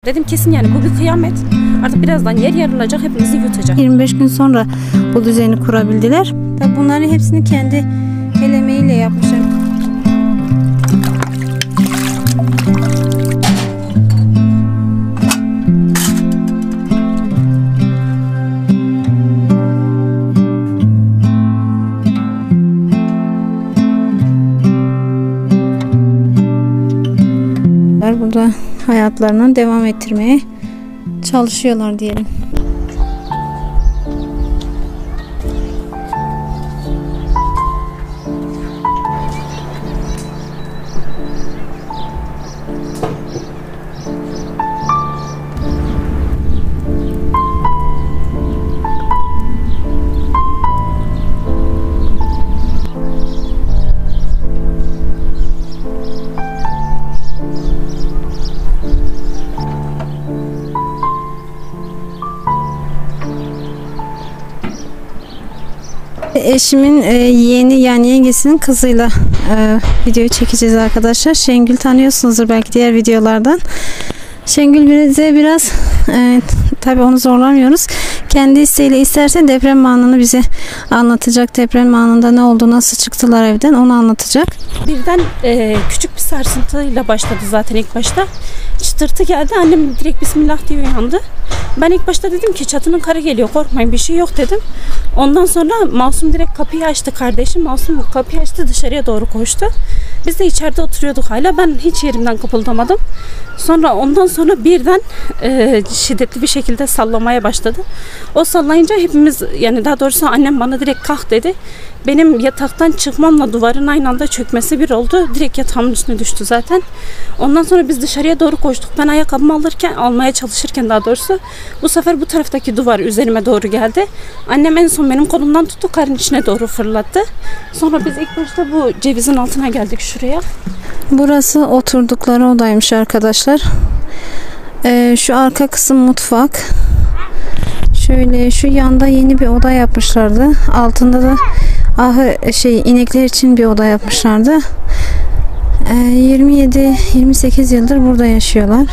Dedim kesin yani bu bir kıyamet. Artık birazdan yer yarılacak, hepimizi yutacak. 25 gün sonra bu düzeni kurabildiler. Tabii bunların hepsini kendi el emeğiyle yapmışlar. Burada hayatlarını devam ettirmeye çalışıyorlar diyelim. Eşimin yeğeni yani yengesinin kızıyla videoyu çekeceğiz arkadaşlar. Şengül tanıyorsunuzdur belki diğer videolardan. Şengül bize biraz tabii onu zorlamıyoruz. Kendi isteğiyle isterse deprem anını bize anlatacak. Deprem anında ne oldu, nasıl çıktılar evden onu anlatacak. Birden küçük bir sarsıntıyla başladı zaten ilk başta. Çıtırtı geldi. Annem direkt Bismillah diye uyandı. Ben ilk başta dedim ki çatının karı geliyor, korkmayın bir şey yok dedim. Ondan sonra Masum direkt kapıyı açtı kardeşim. Masum kapıyı açtı, dışarıya doğru koştu. Biz de içeride oturuyorduk hala. Ben hiç yerimden kıpıldamadım. Ondan sonra birden şiddetli bir şekilde sallamaya başladı. O sallayınca hepimiz, yani daha doğrusu annem bana direkt kalk dedi. Benim yataktan çıkmamla duvarın aynı anda çökmesi bir oldu. Direkt yatağımın üstüne düştü zaten. Ondan sonra biz dışarıya doğru koştuk. Ben ayakkabımı almaya çalışırken daha doğrusu bu sefer bu taraftaki duvar üzerime doğru geldi. Annem en son benim kolumdan tuttu, karın içine doğru fırlattı. Sonra biz ilk başta bu cevizin altına geldik şuraya. Burası oturdukları odaymış arkadaşlar. Şu arka kısım mutfak. Şöyle şu yanda yeni bir oda yapmışlardı. Altında da inekler için bir oda yapmışlardı. 27-28 yıldır burada yaşıyorlar.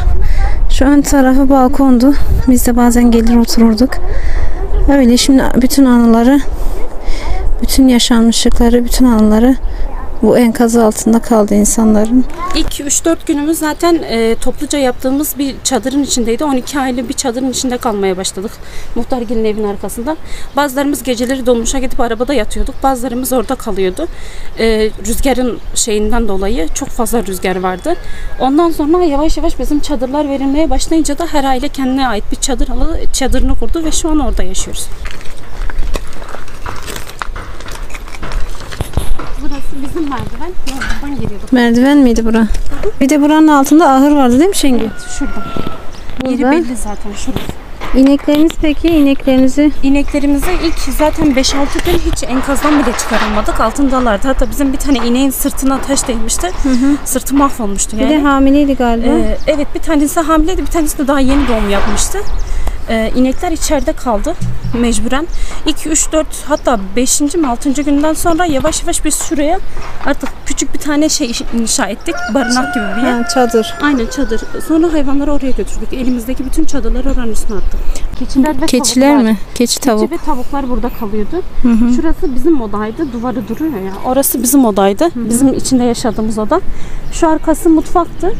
Şu ön tarafı balkondu. Biz de bazen gelir otururduk. Öyle şimdi bütün anıları, bütün yaşanmışlıkları, bütün anıları bu enkaz altında kaldı insanların. İlk 3-4 günümüz zaten topluca yaptığımız bir çadırın içindeydi. 12 aile bir çadırın içinde kalmaya başladık. Muhtargil'in evin arkasında. Bazılarımız geceleri dolmuşa gidip arabada yatıyorduk. Bazılarımız orada kalıyordu. Rüzgarın şeyinden dolayı çok fazla rüzgar vardı. Ondan sonra yavaş yavaş bizim çadırlar verilmeye başlayınca da her aile kendine ait bir çadırını kurdu ve şu an orada yaşıyoruz. Burası bizim merdiven. Buradan geliyorduk. Merdiven miydi bura? Hı-hı. Bir de buranın altında ahır vardı değil mi Şengül? Evet, şurada. Yeri belli zaten şurada. İnekleriniz peki? İneklerimizi ilk zaten 5-6 gün hiç enkazdan bile çıkaramadık. Altındalardı. Hatta bizim bir tane ineğin sırtına taş değmişti. Hı-hı. Sırtı mahvolmuştu yani. Bir de hamileydi galiba. Evet, bir tanesi hamileydi, bir tanesi de daha yeni doğum yapmıştı. İnekler içeride kaldı mecburen. 2, 3, 4 hatta 5. mi 6. günden sonra yavaş yavaş biz şuraya artık küçük bir tane inşa ettik. Barınak gibi bir yer. Çadır. Aynen çadır. Sonra hayvanları oraya götürdük. Elimizdeki bütün çadırları oranın üstüne attık. Keçiler mi? Keçi tavuk. Keçi ve tavuklar burada kalıyordu. Hı-hı. Şurası bizim odaydı. Duvarı duruyor ya. Orası bizim odaydı. Hı-hı. Bizim içinde yaşadığımız oda. Şu arkası mutfaktı.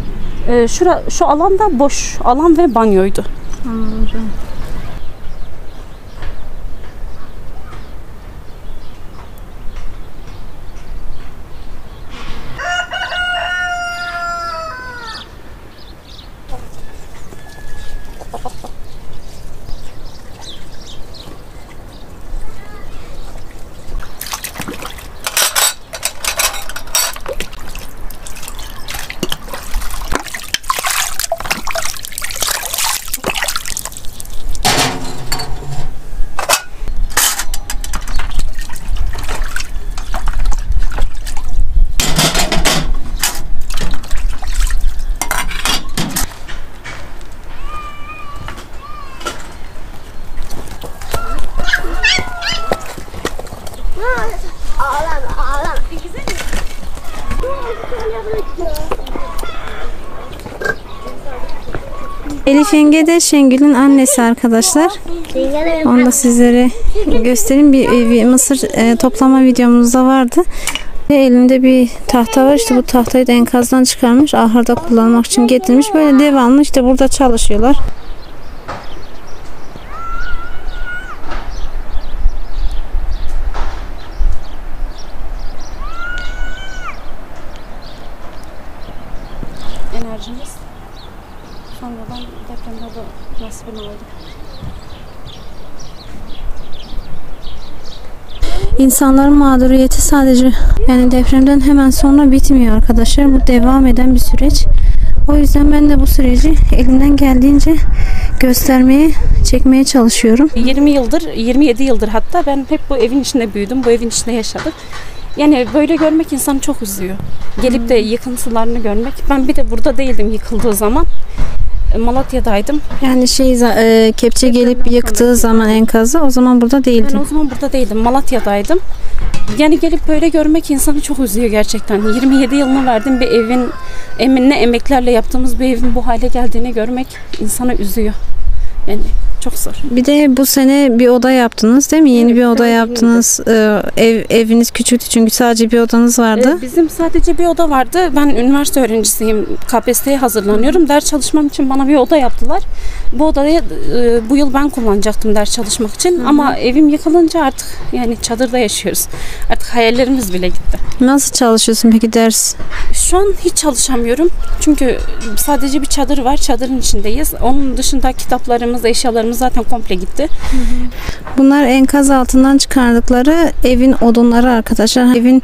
Şu alan da boş alan ve banyoydu. Anladım. Elif yenge de Şengül'ün annesi arkadaşlar. Onu da sizlere göstereyim. Bir mısır toplama videomuzda vardı. Elinde bir tahta var. İşte bu tahtayı da enkazdan çıkarmış. Ahırda kullanmak için getirmiş. Böyle devamlı işte burada çalışıyorlar. Enerjimiz sonradan depremde de nasibini aldık. İnsanların mağduriyeti sadece yani depremden hemen sonra bitmiyor arkadaşlar. Bu devam eden bir süreç. O yüzden ben de bu süreci elimden geldiğince göstermeye, çekmeye çalışıyorum. 20 yıldır, 27 yıldır hatta ben hep bu evin içinde büyüdüm. Bu evin içinde yaşadık. Yani böyle görmek insanı çok üzüyor. Gelip de yıkıntılarını görmek. Ben bir de burada değildim yıkıldığı zaman. Malatya'daydım. Yani kepçe gelip yıktığı zaman enkazı o zaman burada değildin. Ben o zaman burada değildim. Malatya'daydım. Yani gelip böyle görmek insanı çok üzüyor gerçekten. 27 yılını verdim bir evin eminle emeklerle yaptığımız bir evin bu hale geldiğini görmek insanı üzüyor. Yani çok zor. Bir de bu sene bir oda yaptınız değil mi? Yeni bir oda yaptınız. Eviniz küçüktü çünkü sadece bir odanız vardı. Bizim sadece bir oda vardı. Ben üniversite öğrencisiyim. KPSS'ye hazırlanıyorum. Ders çalışmam için bana bir oda yaptılar. Bu odayı bu yıl ben kullanacaktım ders çalışmak için. Ama evim yıkılınca artık yani çadırda yaşıyoruz. Artık hayallerimiz bile gitti. Nasıl çalışıyorsun peki ders? Şu an hiç çalışamıyorum. Çünkü sadece bir çadır var. Çadırın içindeyiz. Onun dışında kitaplarımız, eşyalarımız zaten komple gitti. Bunlar enkaz altından çıkardıkları evin odunları arkadaşlar. Evin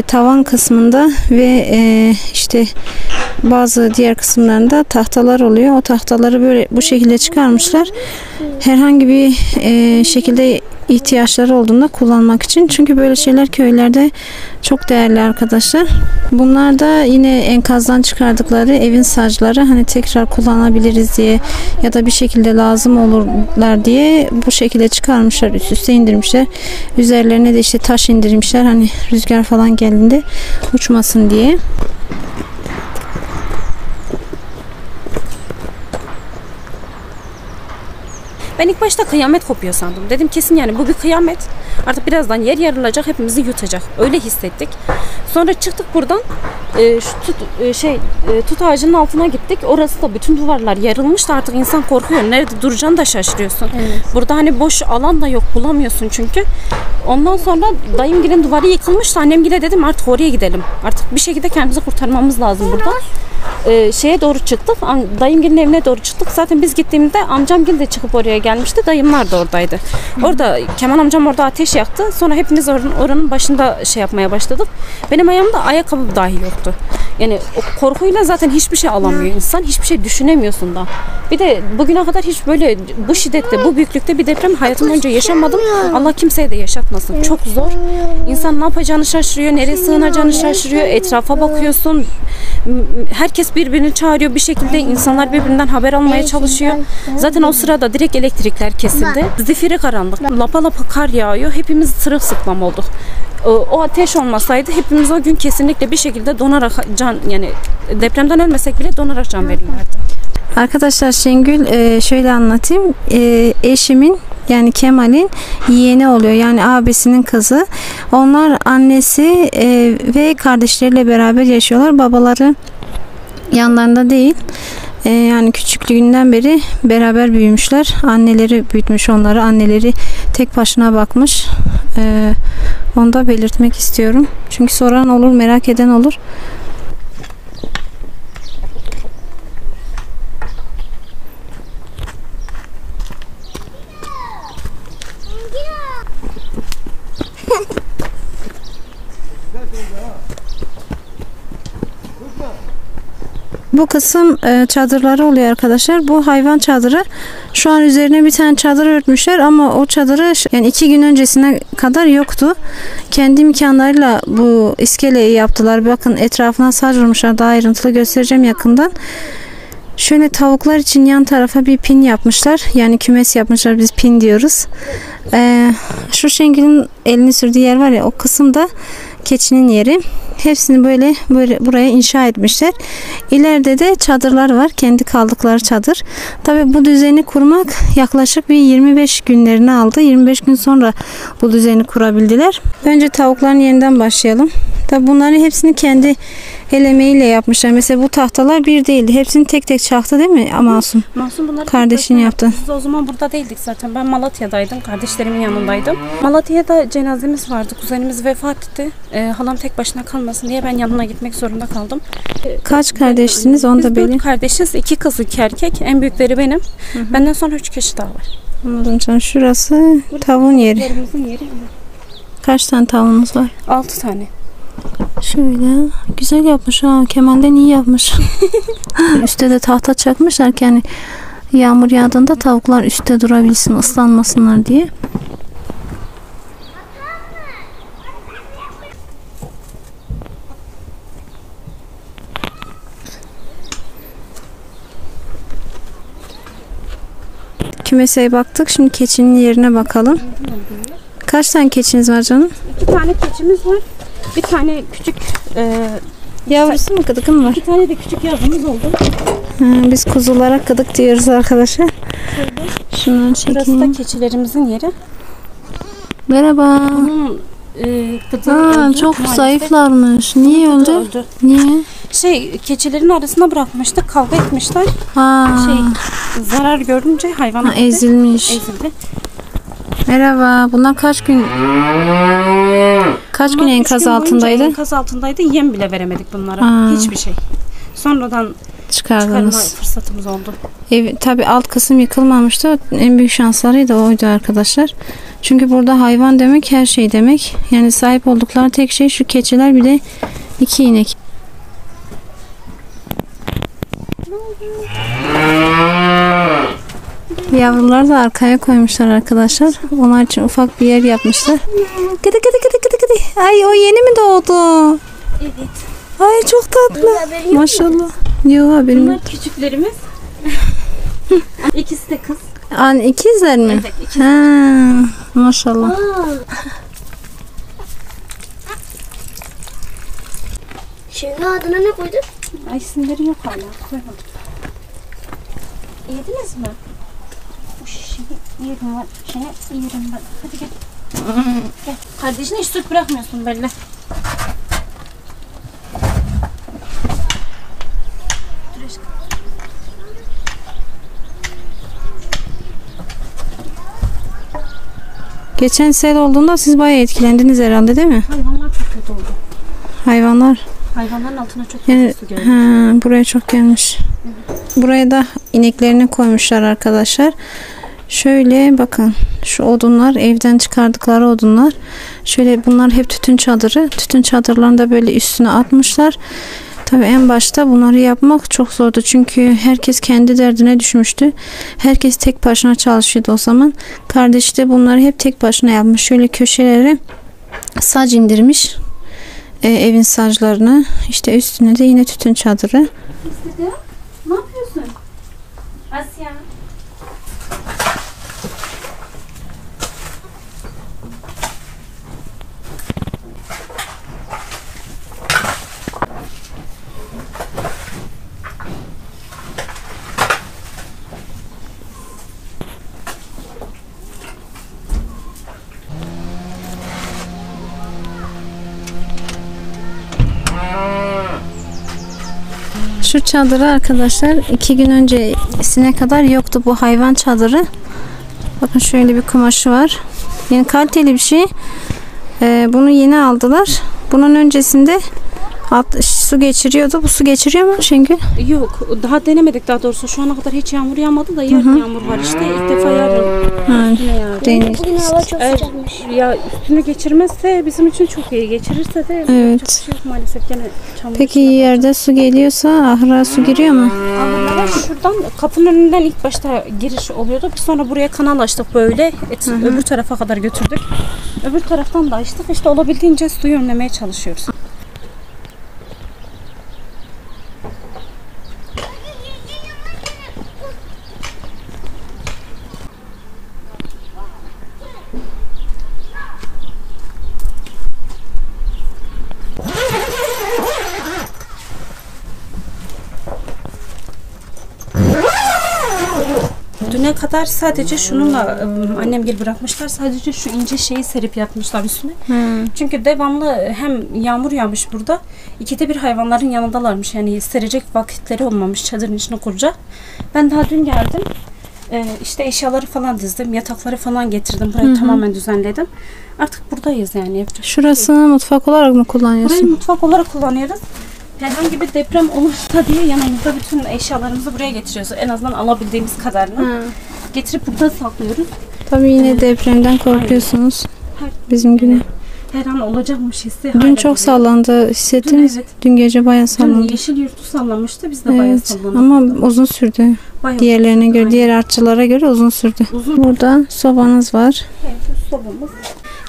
tavan kısmında ve işte bazı diğer kısımlarında tahtalar oluyor. O tahtaları böyle bu şekilde çıkarmışlar. Herhangi bir şekilde ihtiyaçları olduğunda kullanmak için. Çünkü böyle şeyler köylerde çok değerli arkadaşlar. Bunlar da yine enkazdan çıkardıkları evin sacları, hani tekrar kullanabiliriz diye ya da bir şekilde lazım olurlar diye bu şekilde çıkarmışlar, üst üste indirmişler. Üzerlerine de işte taş indirmişler, hani rüzgar falan geldiğinde uçmasın diye. Ben ilk başta kıyamet kopuyor sandım. Dedim kesin yani bu bir kıyamet. Artık birazdan yer yarılacak, hepimizi yutacak. Öyle hissettik. Sonra çıktık buradan. Tut ağacının altına gittik. Orası da bütün duvarlar yarılmıştı. Artık insan korkuyor. Nerede duracağını da şaşırıyorsun. Evet. Burada hani boş alan da yok, bulamıyorsun çünkü. Ondan sonra dayımgilin duvarı yıkılmıştı. Annemgile dedim artık oraya gidelim. Artık bir şekilde kendimizi kurtarmamız lazım burada. Şeye doğru çıktık. Dayımgilin evine doğru çıktık. Zaten biz gittiğimde amcamgil de çıkıp oraya gelmişti. Dayımlar da oradaydı. Orada Kemal amcam orada ateş yaktı. Sonra hepimiz oranın başında şey yapmaya başladık. Benim ayağımda ayakkabı dahi yoktu. Yani o korkuyla zaten hiçbir şey alamıyor insan. Hiçbir şey düşünemiyorsun da. Bir de bugüne kadar hiç böyle bu şiddette, bu büyüklükte bir deprem hayatım boyunca yaşamadım. Allah kimseye de yaşatmasın. Çok zor. İnsan ne yapacağını şaşırıyor, nereye sığınacağını şaşırıyor. Etrafa bakıyorsun. Herkes birbirini çağırıyor bir şekilde. İnsanlar birbirinden haber almaya çalışıyor. Zaten o sırada direkt elektrikler kesildi. Zifiri karanlık. Lapa lapa kar yağıyor. Hepimiz sırılsıklam olduk. O ateş olmasaydı hepimiz o gün kesinlikle bir şekilde donarak yani depremden ölmesek bile donarak can verirlerdi. Arkadaşlar Şengül şöyle anlatayım. Eşimin yani Kemal'in yeğeni oluyor. Yani abisinin kızı. Onlar annesi ve kardeşleriyle beraber yaşıyorlar. Babaları yanlarında değil. Yani küçüklüğünden beri beraber büyümüşler. Anneleri büyütmüş onları. Anneleri tek başına bakmış. Onu da belirtmek istiyorum. Çünkü soran olur, merak eden olur. Bu kısım çadırları oluyor arkadaşlar. Bu hayvan çadırı. Şu an üzerine bir tane çadır örtmüşler ama o çadırı yani 2 gün öncesine kadar yoktu. Kendi imkanlarıyla bu iskeleyi yaptılar. Bakın etrafına saç vurmuşlar. Daha ayrıntılı göstereceğim yakından. Şöyle tavuklar için yan tarafa bir pin yapmışlar. Yani kümes yapmışlar. Biz pin diyoruz. Şu Şengül'ün elini sürdüğü yer var ya, o kısımda keçinin yeri. Hepsini böyle buraya inşa etmişler. İleride de çadırlar var. Kendi kaldıkları çadır. Tabii bu düzeni kurmak yaklaşık bir 25 günlerini aldı. 25 gün sonra bu düzeni kurabildiler. Önce tavukların yeniden başlayalım. Tabii bunların hepsini kendi el emeğiyle yapmışlar. Mesela bu tahtalar bir değildi. Hepsini tek tek çaktı değil mi Masum? Masum bunları kardeşin yaptı. Biz o zaman burada değildik zaten. Ben Malatya'daydım. Kardeşlerimin yanındaydım. Malatya'da cenazemiz vardı. Kuzenimiz vefat etti. Halam tek başına kalmasın diye ben yanına gitmek zorunda kaldım. Kaç kardeşsiniz? Onu da Biz belli. 4 kardeşiz. 2 kız 2 erkek. En büyükleri benim. Benden sonra 3 kişi daha var. Anladım canım. Şurası tavuğun yeri. Yerimizin yeri. Kaç tane tavuğumuz var? 6 tane. Şöyle güzel yapmış ha. Kemal'den iyi yapmış. Üste de tahta çakmışlar ki hani yağmur yağdığında tavuklar üstte durabilsin, ıslanmasınlar diye. Kümese baktık. Şimdi keçinin yerine bakalım. Kaç tane keçiniz var canım? 2 tane keçimiz var. Bir tane küçük Yavrusu mu kıdıkı mı var? 2 tane de küçük yavrumuz oldu. Biz kuzulara kıdık diyoruz arkadaşlar. Şunları Burası da çekeyim. keçilerimizin yeri. Merhaba. Bunun kıdığı öldü. Çok Maalesef. zayıflarmış. Niye Kıdığı öldü? Niye? Keçilerin arasına bırakmıştık. Kavga etmişler. Ha. Zarar görünce hayvan ezilmiş. ezildi. Merhaba. Bunlar kaç gün Bunlar enkaz 3 gün boyunca altındaydı? Enkaz altındaydı. Yem bile veremedik bunlara. Aa. Hiçbir şey. Sonradan çıkarma Çıkardınız. fırsatımız oldu. Tabii alt kısım yıkılmamıştı. En büyük şansları da oydu arkadaşlar. Çünkü burada hayvan demek her şey demek. Yani sahip oldukları tek şey şu keçiler, bir de 2 inek. Yavruları da arkaya koymuşlar arkadaşlar. Onlar için ufak bir yer yapmışlar. Gıdı gıdı gıdı gıdı gıdı. Ay, o yeni mi doğdu? Evet. Ay çok tatlı. Maşallah. Yok haberim yok. Bunlar küçüklerimiz. İkisi de kız. İkizler mi? Evet, ikiz. Ha, maşallah. Şimdi adına ne koydun? Ay isimleri yok hala. Koymadım. Yediniz mi? Bu şişeyi yerim var. Şişeyi yerim ben. Hadi gel. Gel. Kardeşine hiç süt bırakmıyorsun belli. Geçen sel olduğunda siz bayağı etkilendiniz herhalde değil mi? Hayvanlar çok kötü oldu. Hayvanların altına çok Yani, fazla su geldi. buraya çok gelmiş. Buraya da ineklerini koymuşlar arkadaşlar. Şöyle bakın, şu odunlar evden çıkardıkları odunlar. Şöyle bunlar hep tütün çadırı. Tütün çadırlarını da böyle üstüne atmışlar. Tabii en başta bunları yapmak çok zordu. Çünkü herkes kendi derdine düşmüştü. Herkes tek başına çalışıyordu o zaman. Kardeşi de bunları hep tek başına yapmış. Şöyle köşelere saç indirmiş. Evin saclarını. İşte üstüne de yine tütün çadırı. Ne yapıyorsun? Asya. Şu çadırı arkadaşlar 2 gün öncesine kadar yoktu bu hayvan çadırı. Bakın şöyle bir kumaşı var. Yani kaliteli bir şey. Bunu yeni aldılar. Bunun öncesinde su geçiriyordu. Bu su geçiriyor mu Şengül? Yok, daha denemedik daha doğrusu. Şu ana kadar hiç yağmur yağmadı da yarın yağmur var işte. İlk defa yarın üstüne yağdı. Bugün hava çok sıcakmış. Ya üstünü geçirmezse bizim için çok iyi. Geçirirse de Evet. çok şey yok maalesef. Gene çamur. Peki yerde su geliyorsa ahıra su giriyor mu? Ahırlara şuradan kapının önünden ilk başta giriş oluyordu. Bir sonra buraya kanal açtık böyle. Öbür tarafa kadar götürdük. Öbür taraftan da açtık. İşte olabildiğince suyu önlemeye çalışıyoruz. Düne kadar sadece şununla annem gel bırakmışlar. Sadece şu ince şeyi serip yatmışlar üstüne. Çünkü devamlı hem yağmur yağmış burada. İkide bir hayvanların yanındalarmış. Yani serecek vakitleri olmamış çadırın içine kuracak. Ben daha dün geldim. İşte eşyaları falan dizdim. Yatakları falan getirdim. Burayı tamamen düzenledim. Artık buradayız yani. Şurasını mutfak olarak mı kullanıyorsun? Burayı mutfak olarak kullanıyoruz. Herhangi bir deprem olursa diye yanımızda bütün eşyalarımızı buraya getiriyoruz. En azından alabildiğimiz kadarını. Getirip burada saklıyoruz. Tabii yine depremden korkuyorsunuz. Bizim güne. Her an olacakmış hissi. Dün çok sallandı. Hissettiniz mi? Evet. Dün gece bayağı Dün sallandı. yeşil yurtu sallamıştı. Biz de bayağı Evet. sallandık. Ama uzun sürdü. Bayağı Diğerlerine uzun göre, sürdü. diğer artçılara göre uzun sürdü. Uzun. Burada sobanız var. Evet, bu sobamız.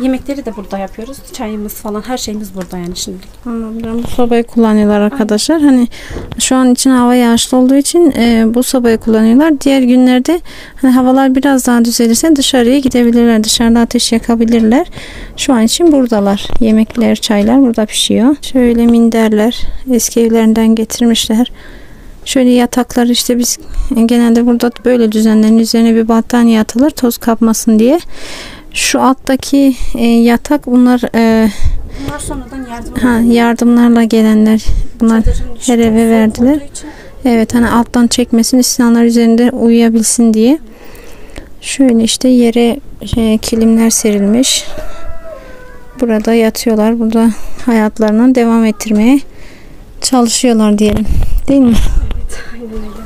Yemekleri de burada yapıyoruz. Çayımız falan her şeyimiz burada yani şimdilik. Anladım. Bu sobayı kullanıyorlar arkadaşlar. Hani şu an için hava yağışlı olduğu için bu sobayı kullanıyorlar. Diğer günlerde hani havalar biraz daha düzelirse dışarıya gidebilirler. Dışarıda ateş yakabilirler. Şu an için buradalar. Yemekler, çaylar burada pişiyor. Şöyle minderler eski evlerinden getirmişler. Şöyle yataklar işte biz genelde burada böyle düzenlenir. Üzerine bir battaniye atılır toz kapmasın diye. Şu alttaki yatak bunlar Bunlar sonradan yardımlarla gelenler. Bunlar Çadırın içi her eve soğuk verdiler. olduğu için Evet hani alttan çekmesin insanlar üzerinde uyuyabilsin diye. Şöyle işte yere kilimler serilmiş. Burada yatıyorlar. Burada hayatlarını devam ettirmeye çalışıyorlar diyelim. Değil mi? Evet, aynen öyle.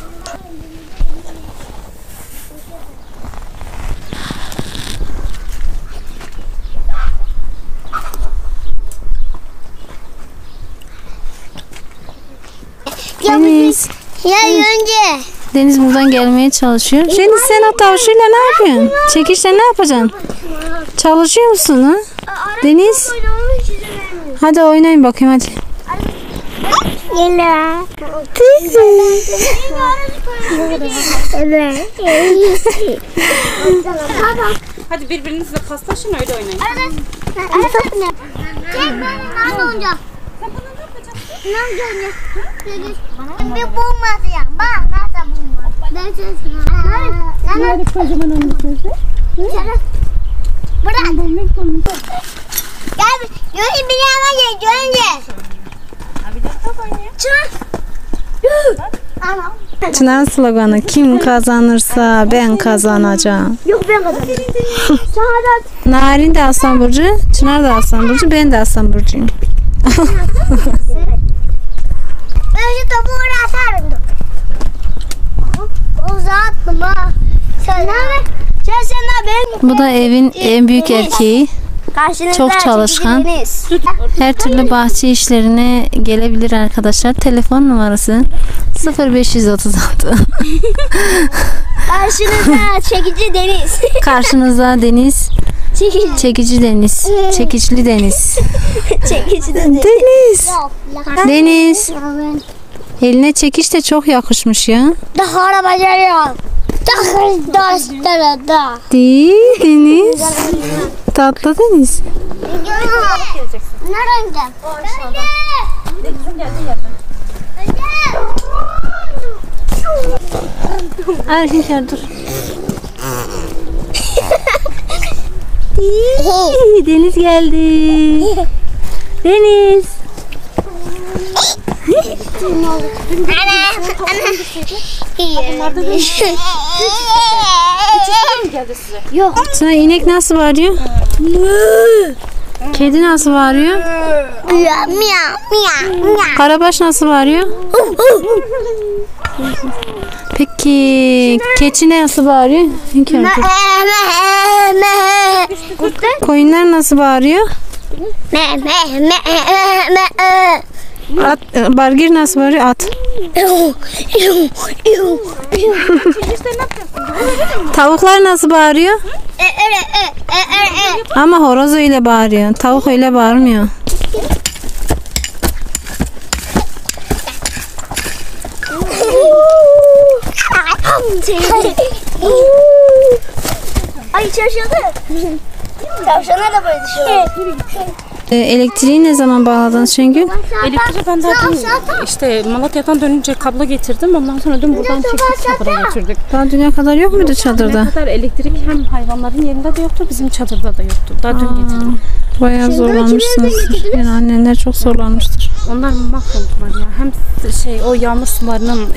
Deniz. Ya önce. Deniz buradan gelmeye çalışıyor. Deniz sen o tavşıyla ne yapıyorsun? Çekişle ne yapacaksın? Çalışıyor musun ha? Deniz. Hadi oynayın bakayım hadi. Gel. Evet. Hadi birbirinizle paslaşın öyle oynayın. Nasıl olacak? Ne yapacaksın? Bir bulmayacağım. Bak nasıl bulmaz. Ben sözüm. Nerede kocaman onun sözü? Bırak. Gel. Görün bir yana gel. Görünce. Çık. Tamam. Çınar sloganı kim kazanırsa ben kazanacağım. Yok ben kazandım. Şahadat. Narin de Aslan Burcu, Çınar da Aslan Burcu, ben de Aslan Burcu'yum. Ben şu topu oraya atarım. Uzattım ha. Sen ben. Bu da evin en büyük erkeği. Çok çalışkan. Her türlü bahçe işlerine gelebilir arkadaşlar. Telefon numarası 0536. Karşınızda çekici Deniz. Karşınızda Deniz. Çekici. Çekici Deniz. Çekiçli Deniz. Çekici Deniz. Deniz. Deniz. Eline çekiç de çok yakışmış ya. Daha araba geliyor. Daha Değil Deniz. Tatlı Deniz. Nereden gideceğim? Deniz'in geldiği yerden. Arkadaşlar dur. Deniz geldi. Deniz. Geldi size. Yok. Sana inek nasıl bağırıyor? Kedi nasıl bağırıyor? Miyav miyav. Karabaş nasıl bağırıyor? Peki keçi nasıl bağırıyor? Koyunlar nasıl bağırıyor? At, bargir nasıl bağırıyor? At. Tavuklar nasıl bağırıyor? Ama horoz öyle bağırıyor. Tavuk öyle bağırmıyor. Ay çalışıyordu. Tavşanlar da böyle düşüyor. Elektriği ne zaman bağladınız Şengül? Elektriği ben daha dün işte Malatya'dan dönünce kablo getirdim. Ondan sonra dün buradan çekip çadıra götürdük. Daha düne kadar yok muydu Ne çadırda? kadar elektrik hem hayvanların yerinde de yoktu, bizim çadırda da yoktu. Daha dün getirdim. Bayağı zorlanmışsınızdır. Yani annenler çok zorlanmıştır. Onlar mahvoldular ya. Hem o yağmur sularının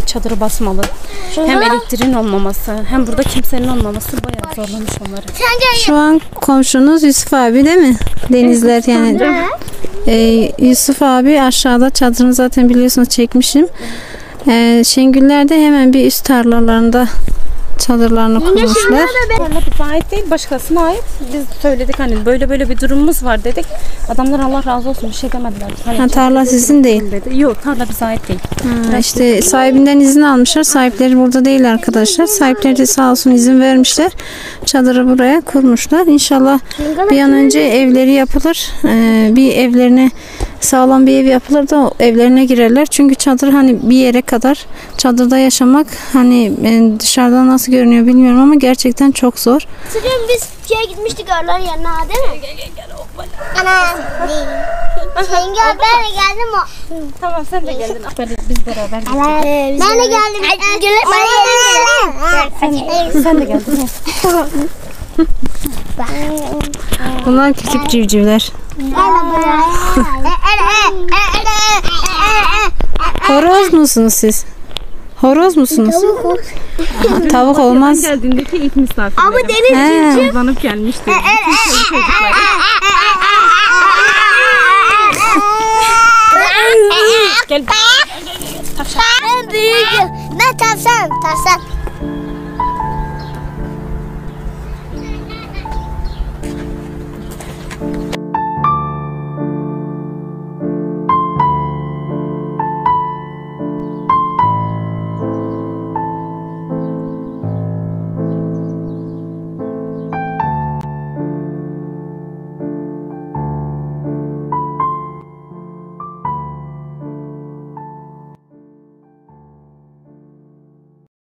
çadırı basmalı. Hem elektriğin olmaması, hem burada kimsenin olmaması bayağı zorlamış onları. Şu an komşunuz Yusuf abi değil mi? Denizler yani. Yusuf abi aşağıda çadırını zaten biliyorsunuz çekmişim. Şengüller de hemen bir üst tarlalarında çadırlarını kurmuşlar. Tarla bize ait değil, başkasına ait. Biz söyledik hani böyle bir durumumuz var dedik. Adamlar Allah razı olsun bir şey demediler. Hani Tarla sizin değil. dedi. Yok, tarla bize ait değil. İşte sahibinden izin almışlar. Sahipleri burada değil arkadaşlar. Sahipleri de sağ olsun izin vermişler. Çadırı buraya kurmuşlar. İnşallah bir an önce evleri yapılır. Bir evlerine sağlam bir ev yapılır da o evlerine girerler. Çünkü çadır hani bir yere kadar çadırda yaşamak hani dışarıdan nasıl görünüyor bilmiyorum ama gerçekten çok zor. Bugün biz gitmiştik oraların yanına değil mi? Gel. Ana. Yenge ben de geldim o. Tamam, sen de geldin. Biz beraber gittik. Ben de geldim. Sen de geldin. Bunlar küçük civcivler. Horoz musunuz siz? Horoz musunuz? Tavuk olmaz. Geldiğindeki ilk misafirlerim. Ama deniz civciv. Uzanıp gelmişti. Gel. Ben büyüğüm. Ben tavşan.